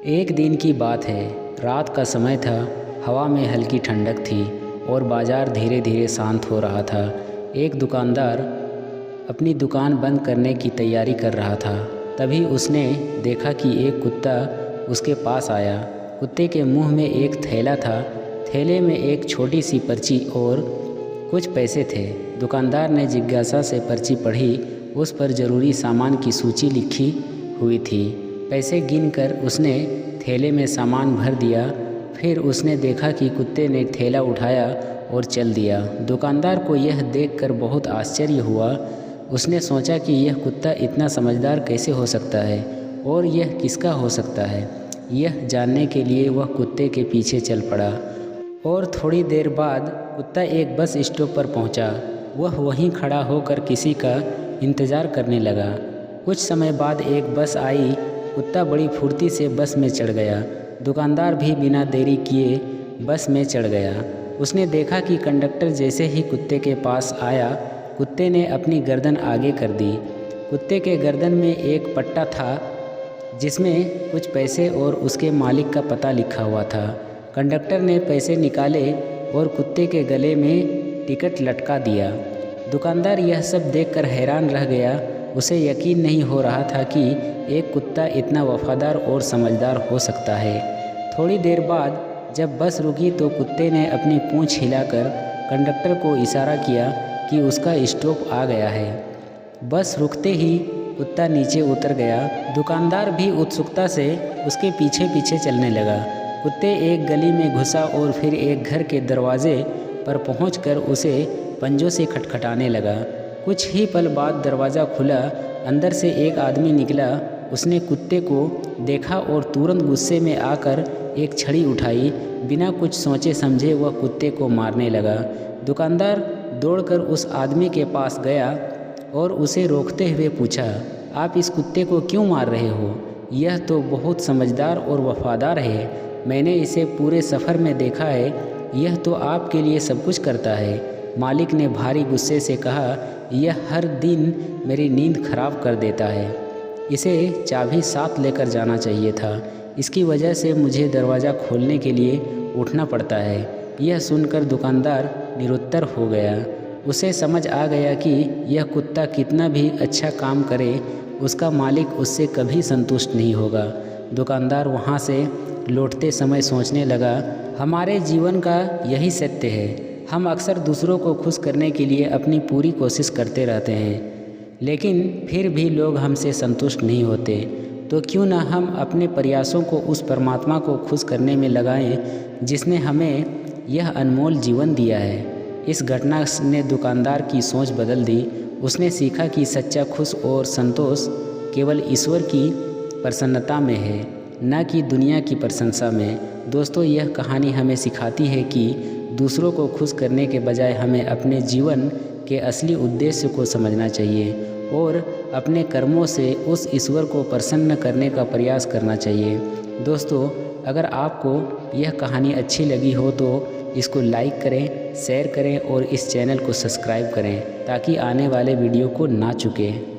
एक दिन की बात है। रात का समय था। हवा में हल्की ठंडक थी और बाज़ार धीरे धीरे शांत हो रहा था। एक दुकानदार अपनी दुकान बंद करने की तैयारी कर रहा था। तभी उसने देखा कि एक कुत्ता उसके पास आया। कुत्ते के मुंह में एक थैला था। थैले में एक छोटी सी पर्ची और कुछ पैसे थे। दुकानदार ने जिज्ञासा से पर्ची पढ़ी। उस पर ज़रूरी सामान की सूची लिखी हुई थी। पैसे गिनकर उसने थैले में सामान भर दिया। फिर उसने देखा कि कुत्ते ने थैला उठाया और चल दिया। दुकानदार को यह देखकर बहुत आश्चर्य हुआ। उसने सोचा कि यह कुत्ता इतना समझदार कैसे हो सकता है और यह किसका हो सकता है। यह जानने के लिए वह कुत्ते के पीछे चल पड़ा और थोड़ी देर बाद कुत्ता एक बस स्टॉप पर पहुंचा। वह वहीं खड़ा होकर किसी का इंतज़ार करने लगा। कुछ समय बाद एक बस आई। कुत्ता बड़ी फुर्ती से बस में चढ़ गया। दुकानदार भी बिना देरी किए बस में चढ़ गया। उसने देखा कि कंडक्टर जैसे ही कुत्ते के पास आया, कुत्ते ने अपनी गर्दन आगे कर दी। कुत्ते के गर्दन में एक पट्टा था जिसमें कुछ पैसे और उसके मालिक का पता लिखा हुआ था। कंडक्टर ने पैसे निकाले और कुत्ते के गले में टिकट लटका दिया। दुकानदार यह सब देखकर हैरान रह गया। उसे यकीन नहीं हो रहा था कि एक कुत्ता इतना वफादार और समझदार हो सकता है। थोड़ी देर बाद जब बस रुकी तो कुत्ते ने अपनी पूंछ हिलाकर कंडक्टर को इशारा किया कि उसका स्टॉप आ गया है। बस रुकते ही कुत्ता नीचे उतर गया। दुकानदार भी उत्सुकता से उसके पीछे पीछे चलने लगा। कुत्ते एक गली में घुसा और फिर एक घर के दरवाजे पर पहुंचकर उसे पंजों से खटखटाने लगा। कुछ ही पल बाद दरवाज़ा खुला। अंदर से एक आदमी निकला। उसने कुत्ते को देखा और तुरंत गुस्से में आकर एक छड़ी उठाई। बिना कुछ सोचे समझे वह कुत्ते को मारने लगा। दुकानदार दौड़कर उस आदमी के पास गया और उसे रोकते हुए पूछा, आप इस कुत्ते को क्यों मार रहे हो? यह तो बहुत समझदार और वफादार है। मैंने इसे पूरे सफ़र में देखा है। यह तो आपके लिए सब कुछ करता है। मालिक ने भारी गुस्से से कहा, यह हर दिन मेरी नींद खराब कर देता है। इसे चाबी साथ लेकर जाना चाहिए था। इसकी वजह से मुझे दरवाज़ा खोलने के लिए उठना पड़ता है। यह सुनकर दुकानदार निरुत्तर हो गया। उसे समझ आ गया कि यह कुत्ता कितना भी अच्छा काम करे, उसका मालिक उससे कभी संतुष्ट नहीं होगा। दुकानदार वहाँ से लौटते समय सोचने लगा, हमारे जीवन का यही सत्य है। हम अक्सर दूसरों को खुश करने के लिए अपनी पूरी कोशिश करते रहते हैं, लेकिन फिर भी लोग हमसे संतुष्ट नहीं होते। तो क्यों ना हम अपने प्रयासों को उस परमात्मा को खुश करने में लगाएं जिसने हमें यह अनमोल जीवन दिया है। इस घटना ने दुकानदार की सोच बदल दी। उसने सीखा कि सच्चा खुश और संतोष केवल ईश्वर की प्रसन्नता में है, न कि दुनिया की प्रशंसा में। दोस्तों, यह कहानी हमें सिखाती है कि दूसरों को खुश करने के बजाय हमें अपने जीवन के असली उद्देश्य को समझना चाहिए और अपने कर्मों से उस ईश्वर को प्रसन्न करने का प्रयास करना चाहिए। दोस्तों, अगर आपको यह कहानी अच्छी लगी हो तो इसको लाइक करें, शेयर करें और इस चैनल को सब्सक्राइब करें ताकि आने वाले वीडियो को ना चुकें।